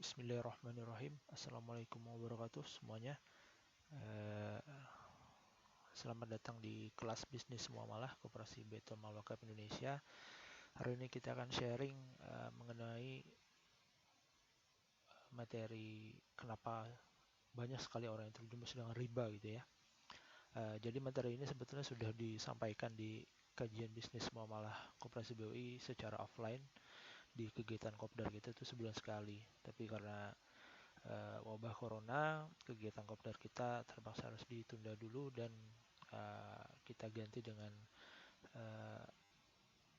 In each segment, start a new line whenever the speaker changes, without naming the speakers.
Bismillahirrahmanirrahim. Assalamualaikum warahmatullahi wabarakatuh semuanya. Eh, Selamat datang di kelas bisnis muamalah Koperasi Baitul Mal Wakaf Indonesia. Hari ini kita akan sharing mengenai materi kenapa banyak sekali orang yang terjerumus dengan riba gitu ya. Jadi materi ini sebetulnya sudah disampaikan di kajian bisnis muamalah Koperasi BUI secara offline di kegiatan kopdar kita itu sebulan sekali. Tapi karena wabah corona, kegiatan kopdar kita terpaksa harus ditunda dulu dan kita ganti dengan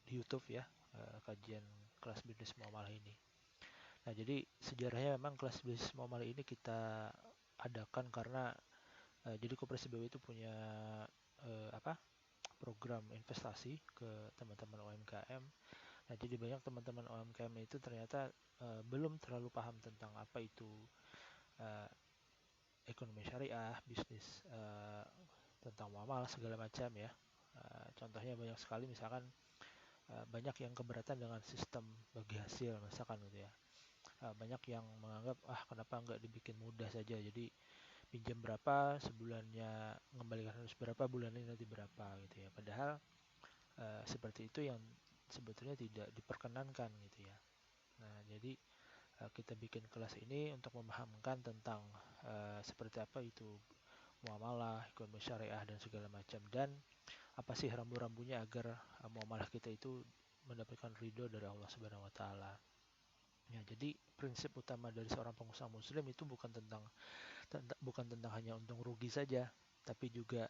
di YouTube ya, kajian kelas bisnis muamalah ini. Nah, jadi sejarahnya memang kelas bisnis muamalah ini kita adakan karena jadi Koperasi BW itu punya program investasi ke teman-teman UMKM. Nah, jadi banyak teman-teman UMKM itu ternyata belum terlalu paham tentang apa itu uh, ekonomi syariah, bisnis tentang muamalah segala macam ya. Contohnya banyak sekali misalkan banyak yang keberatan dengan sistem bagi hasil misalkan gitu ya. Banyak yang menganggap kenapa nggak dibikin mudah saja, jadi pinjam berapa sebulannya, mengembalikan harus berapa bulan ini nanti berapa gitu ya. Padahal seperti itu yang sebetulnya tidak diperkenankan gitu ya. Nah, jadi kita bikin kelas ini untuk memahamkan tentang seperti apa itu muamalah, ekonomi syariah dan segala macam, dan apa sih rambu-rambunya agar muamalah kita itu mendapatkan ridho dari Allah Subhanahu wa taala. Ya, jadi prinsip utama dari seorang pengusaha muslim itu bukan tentang hanya untung rugi saja, tapi juga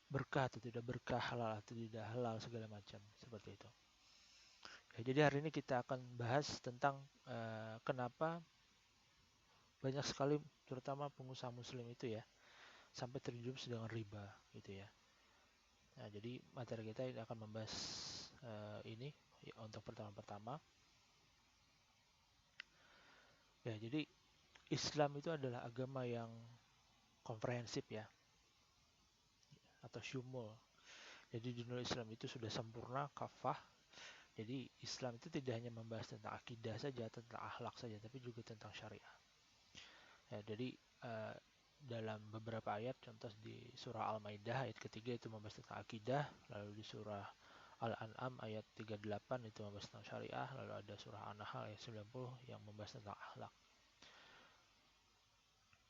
berkah atau tidak berkah, halal atau tidak halal segala macam seperti itu. Ya, jadi hari ini kita akan bahas tentang kenapa banyak sekali terutama pengusaha muslim itu ya sampai terjerumus dengan riba gitu ya. Nah, jadi materi kita ini akan membahas ini ya, untuk pertama-tama. Ya, jadi Islam itu adalah agama yang komprehensif ya, atau syumul. Jadi di dunia Islam itu sudah sempurna, kafah. Jadi Islam itu tidak hanya membahas tentang akidah saja, tentang akhlak saja, tapi juga tentang syariah. Ya, jadi dalam beberapa ayat, contoh di surah Al-Maidah ayat ketiga itu membahas tentang akidah, lalu di surah Al-An'am ayat 38 itu membahas tentang syariah, lalu ada surah An-Nahl ayat 90 yang membahas tentang akhlak.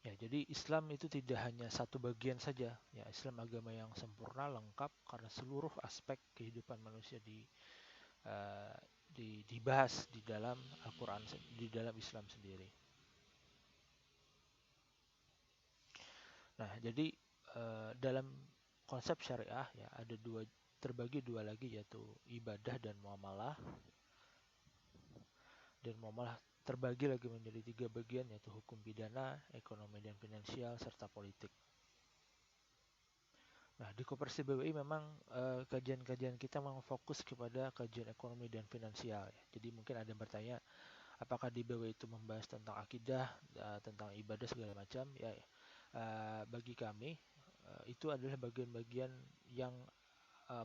Ya, jadi Islam itu tidak hanya satu bagian saja. Ya, Islam agama yang sempurna, lengkap karena seluruh aspek kehidupan manusia uh, dibahas di dalam Al-Quran, di dalam Islam sendiri. Nah, jadi dalam konsep syariah ya ada terbagi dua lagi, yaitu ibadah dan muamalah. Dan muamalah terbagi lagi menjadi tiga bagian, yaitu hukum pidana, ekonomi dan finansial, serta politik. Nah, di Koperasi BWI memang kajian-kajian kita memang fokus kepada kajian ekonomi dan finansial ya. Jadi mungkin ada yang bertanya, apakah di BWI itu membahas tentang akidah, tentang ibadah segala macam? Ya, bagi kami itu adalah bagian-bagian yang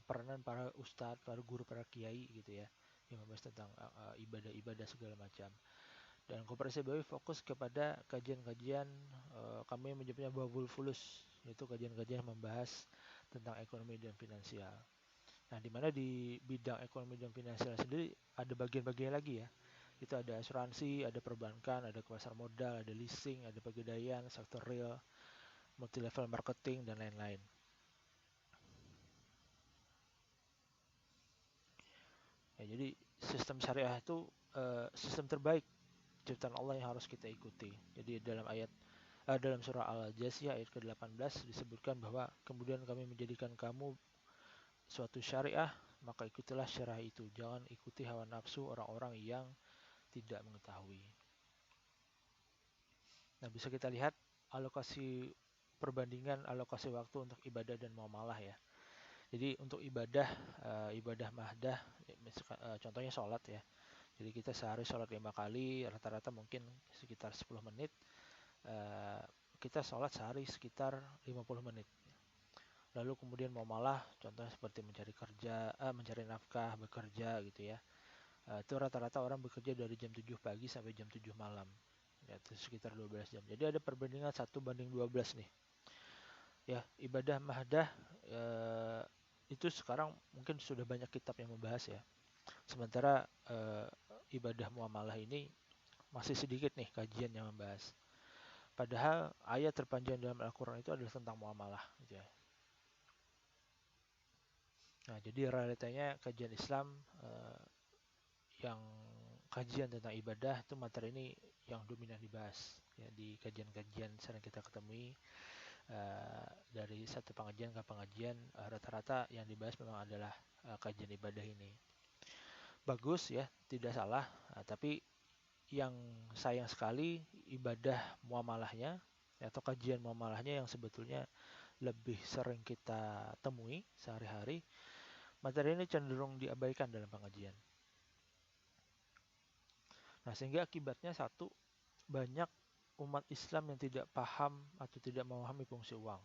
peranan para ustadz, para guru, para kiai gitu ya, yang membahas tentang ibadah-ibadah segala macam. Dan Koperasi BWI fokus kepada kajian-kajian, kami menyebutnya babul fulus, yaitu kajian-kajian yang membahas tentang ekonomi dan finansial. Nah, di mana di bidang ekonomi dan finansial sendiri ada bagian-bagian lagi ya. Itu ada asuransi, ada perbankan, ada pasar modal, ada leasing, ada pegadaian, sektor real, multi level marketing dan lain-lain. Ya, jadi sistem syariah itu sistem terbaik ciptaan Allah yang harus kita ikuti. Jadi dalam surah Al-Jasiyah ayat ke-18 disebutkan bahwa kemudian kami menjadikan kamu suatu syariah, maka ikutilah syariah itu. Jangan ikuti hawa nafsu orang-orang yang tidak mengetahui. Nah, bisa kita lihat perbandingan alokasi waktu untuk ibadah dan muamalah ya. Jadi untuk ibadah mahdah, contohnya sholat ya. Jadi kita sehari sholat 5 kali, rata-rata mungkin sekitar 10 menit. Kita sholat sehari sekitar 50 menit. Lalu kemudian muamalah, contohnya seperti mencari nafkah, bekerja gitu ya. Itu rata-rata orang bekerja dari jam 7 pagi sampai jam 7 malam. Ya, itu sekitar 12 jam. Jadi ada perbandingan 1:12 nih. Ya, ibadah mahdah eh, itu sekarang mungkin sudah banyak kitab yang membahas ya. Sementara ibadah muamalah ini masih sedikit nih kajian yang membahas. Padahal ayat terpanjang dalam Al-Quran itu adalah tentang muamalah gitu ya. Nah, jadi realitanya kajian Islam yang kajian tentang ibadah itu materi ini yang dominan dibahas ya di kajian-kajian sering kita ketemui dari satu pengajian ke pengajian rata-rata yang dibahas memang adalah kajian ibadah ini. Bagus ya, tidak salah, tapi yang sayang sekali ibadah muamalahnya atau kajian muamalahnya yang sebetulnya lebih sering kita temui sehari-hari, materi ini cenderung diabaikan dalam pengajian. Nah, sehingga akibatnya satu, banyak umat Islam yang tidak paham atau tidak memahami fungsi uang.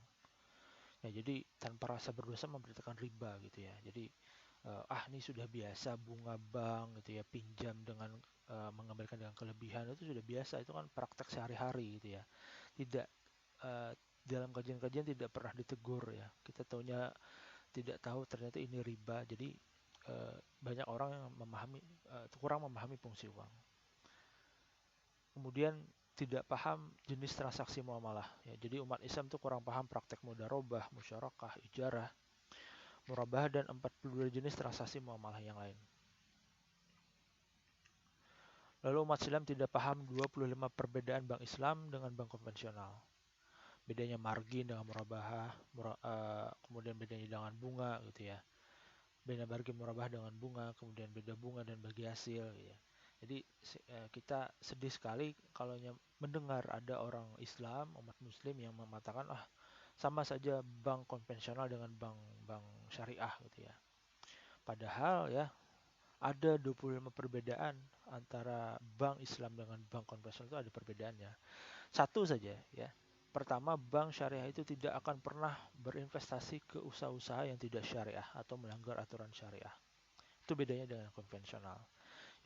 Ya, jadi tanpa rasa berdosa memberitakan riba gitu ya. Jadi ini sudah biasa bunga bank gitu ya, pinjam dengan mengembalikan dengan kelebihan itu sudah biasa, itu kan praktek sehari-hari gitu ya. Tidak dalam kajian-kajian tidak pernah ditegur ya. Kita taunya tidak tahu ternyata ini riba. Jadi banyak orang yang kurang memahami fungsi uang. Kemudian tidak paham jenis transaksi muamalah ya. Jadi umat Islam itu kurang paham praktek mudharabah, musyarakah, ijarah, murabahah dan 42 jenis transaksi muamalah yang lain. Lalu umat Islam tidak paham 25 perbedaan bank Islam dengan bank konvensional. Bedanya margin dengan murabahah, kemudian bedanya dengan bunga gitu ya. Beda margin murabahah dengan bunga, kemudian beda bunga dan bagi hasil gitu ya. Jadi kita sedih sekali kalau mendengar ada orang Islam, umat Muslim yang mengatakan sama saja bank konvensional dengan bank syariah gitu ya. Padahal ya ada 25 perbedaan antara bank Islam dengan bank konvensional, itu ada perbedaannya. Satu saja ya. Pertama, bank syariah itu tidak akan pernah berinvestasi ke usaha-usaha yang tidak syariah atau melanggar aturan syariah. Itu bedanya dengan konvensional.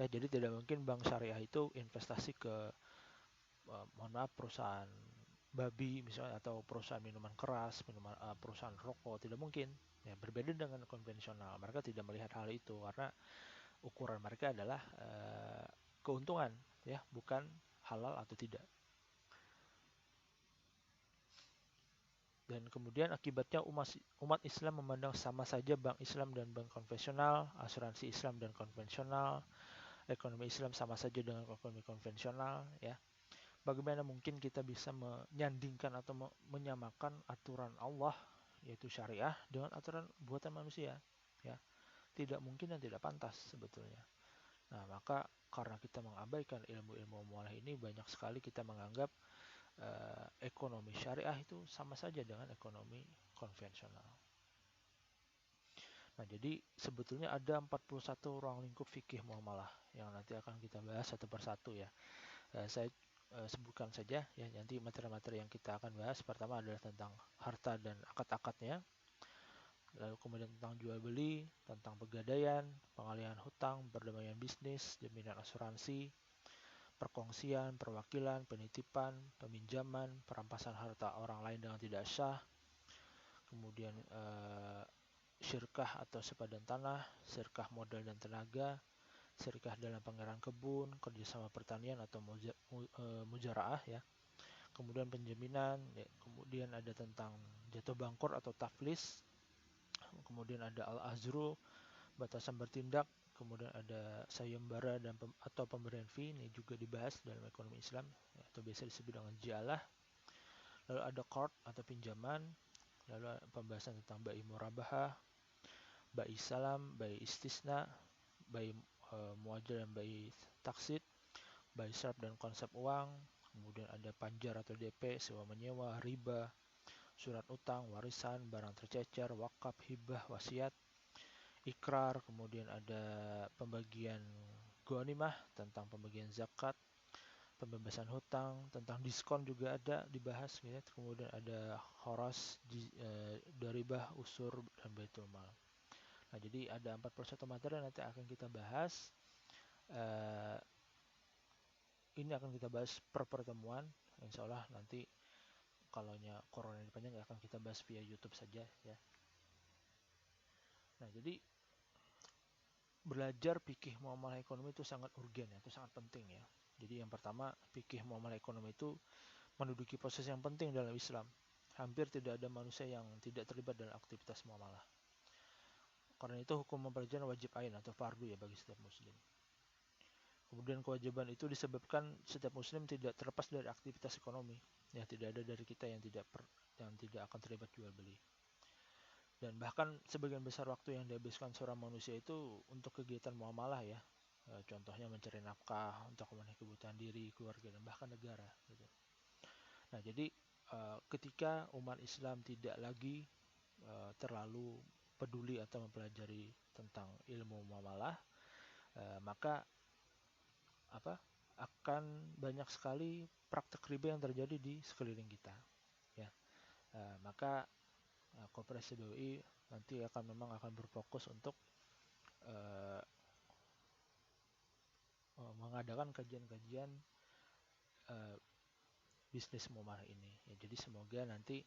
Ya, jadi tidak mungkin bank syariah itu investasi ke mohon maaf perusahaan babi misalnya atau perusahaan minuman keras, perusahaan rokok, tidak mungkin. Ya, berbeda dengan konvensional. Mereka tidak melihat hal itu karena ukuran mereka adalah keuntungan ya, bukan halal atau tidak. Dan kemudian akibatnya umat Islam memandang sama saja bank Islam dan bank konvensional, asuransi Islam dan konvensional, ekonomi Islam sama saja dengan ekonomi konvensional ya. Bagaimana mungkin kita bisa menyandingkan atau menyamakan aturan Allah yaitu syariah dengan aturan buatan manusia ya. Tidak mungkin dan tidak pantas sebetulnya. Nah, maka karena kita mengabaikan ilmu-ilmu muamalah ini, banyak sekali kita menganggap ekonomi syariah itu sama saja dengan ekonomi konvensional. Nah, jadi sebetulnya ada 41 ruang lingkup fikih muamalah yang nanti akan kita bahas satu persatu ya. Saya sebutkan saja ya, nanti materi-materi yang kita akan bahas pertama adalah tentang harta dan akad-akadnya, lalu kemudian tentang jual beli, tentang pegadaian, pengalihan hutang, perdamaian bisnis, jaminan asuransi, perkongsian, perwakilan, penitipan, peminjaman, perampasan harta orang lain dengan tidak sah, kemudian syirkah atau sepadan tanah, syirkah modal dan tenaga, syirkah dalam pengerahan kebun, kerjasama pertanian atau mujaraah ya. Kemudian penjaminan, ya, kemudian ada tentang jatuh bangkrut atau taflis, kemudian ada al-azru, batasan bertindak, kemudian ada sayembara dan atau pemberian fee, ini juga dibahas dalam ekonomi Islam ya, atau biasa disebut dengan jialah. Lalu ada qard atau pinjaman, lalu pembahasan tentang bai murabahah, bai salam, bai istisna, bai muajal dan bai taksid, bai syarab dan konsep uang, kemudian ada panjar atau DP, sewa menyewa, riba, surat utang, warisan, barang tercecer, wakaf, hibah, wasiat, ikrar, kemudian ada pembagian ghanimah, tentang pembagian zakat, pembebasan hutang, tentang diskon juga ada dibahas gitu. Kemudian ada khoras, daribah, usur dan baitul mal. Nah, jadi ada 41 materi yang nanti akan kita bahas. Uh, ini akan kita bahas per pertemuan. Insya Allah nanti kalaunya corona ini panjang akan kita bahas via YouTube saja ya. Nah, jadi belajar fikih muamalah ekonomi itu sangat urgen ya, itu sangat penting ya. Jadi yang pertama, fikih muamalah ekonomi itu menduduki posisi yang penting dalam Islam. Hampir tidak ada manusia yang tidak terlibat dalam aktivitas muamalah. Karena itu hukum mempelajari wajib ain atau fardu ya bagi setiap muslim. Kemudian kewajiban itu disebabkan setiap muslim tidak terlepas dari aktivitas ekonomi. Ya, tidak ada dari kita yang tidak akan terlibat jual beli. Dan bahkan sebagian besar waktu yang dihabiskan seorang manusia itu untuk kegiatan muamalah ya. Contohnya mencari nafkah, untuk memenuhi kebutuhan diri, keluarga, dan bahkan negara. Gitu. Nah, jadi ketika umat Islam tidak lagi terlalu peduli atau mempelajari tentang ilmu muamalah, maka akan banyak sekali praktek riba yang terjadi di sekeliling kita. Ya, maka Koperasi BUI nanti memang akan berfokus untuk mengadakan kajian-kajian bisnis muamalah ini. Ya, jadi semoga nanti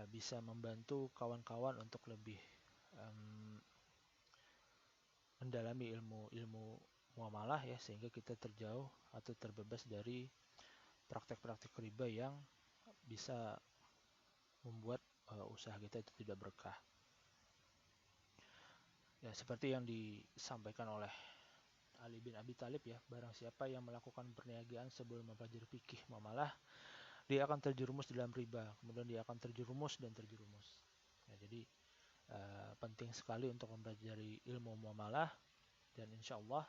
bisa membantu kawan-kawan untuk lebih mendalami ilmu muamalah ya, sehingga kita terjauh atau terbebas dari praktek-praktek riba yang bisa membuat usaha kita itu tidak berkah. Ya, seperti yang disampaikan oleh Ali bin Abi Thalib ya, barang siapa yang melakukan perniagaan sebelum mempelajari fikih muamalah, dia akan terjerumus dalam riba, kemudian dia akan terjerumus dan terjerumus. Ya, jadi penting sekali untuk mempelajari ilmu muamalah, dan insya Allah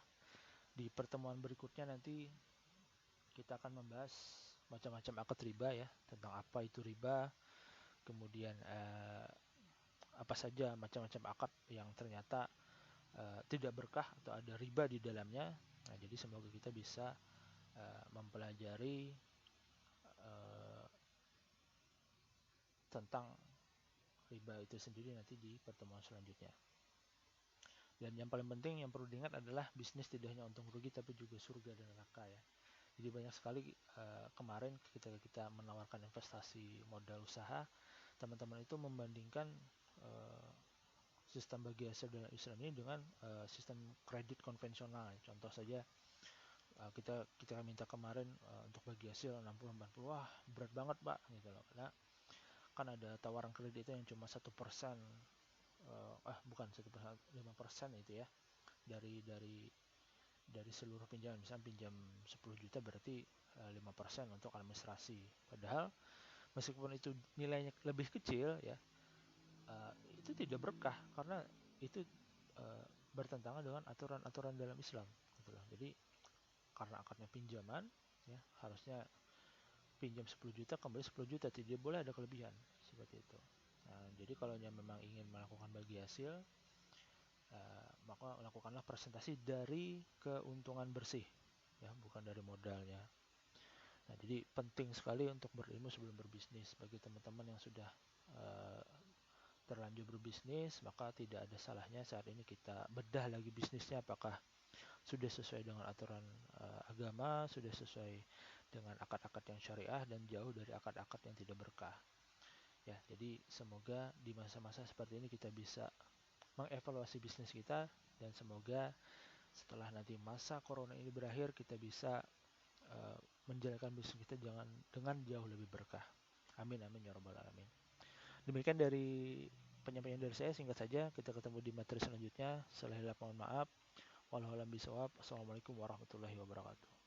di pertemuan berikutnya nanti kita akan membahas macam-macam akad riba ya, tentang apa itu riba, kemudian apa saja macam-macam akad yang ternyata tidak berkah atau ada riba di dalamnya. Nah, jadi semoga kita bisa mempelajari tentang riba itu sendiri nanti di pertemuan selanjutnya. Dan yang paling penting yang perlu diingat adalah bisnis tidak hanya untung rugi tapi juga surga dan neraka ya. Jadi banyak sekali kemarin ketika kita menawarkan investasi modal usaha, teman-teman itu membandingkan sistem bagi hasil dalam Islam ini dengan sistem kredit konvensional. Contoh saja kita minta kemarin untuk bagi hasil 60-80, wah berat banget pak gitu loh, karena kan ada tawaran kredit yang cuma 1%, bukan 1%, 5% itu ya, dari seluruh pinjaman. Misalnya pinjam 10 juta berarti 5% untuk administrasi, padahal meskipun itu nilainya lebih kecil ya, itu tidak berkah karena itu bertentangan dengan aturan-aturan dalam Islam gitu loh. Jadi karena akadnya pinjaman ya, harusnya pinjam 10 juta kembali 10 juta, tidak boleh ada kelebihan seperti itu. Nah, jadi kalau memang ingin melakukan bagi hasil, maka lakukanlah presentasi dari keuntungan bersih ya, bukan dari modalnya. Nah, jadi penting sekali untuk berilmu sebelum berbisnis. Bagi teman-teman yang sudah terlanjur berbisnis, maka tidak ada salahnya saat ini kita bedah lagi bisnisnya, apakah sudah sesuai dengan aturan agama, sudah sesuai dengan akad-akad yang syariah, dan jauh dari akad-akad yang tidak berkah. Ya, jadi semoga di masa-masa seperti ini kita bisa mengevaluasi bisnis kita, dan semoga setelah nanti masa corona ini berakhir kita bisa menjalankan bisnis kita dengan jauh lebih berkah. Amin amin ya rabbal alamin. Demikian dari penyampaian dari saya, singkat saja. Kita ketemu di materi selanjutnya. Salah mohon maaf. Wallahualam bisawab. Assalamualaikum warahmatullahi wabarakatuh.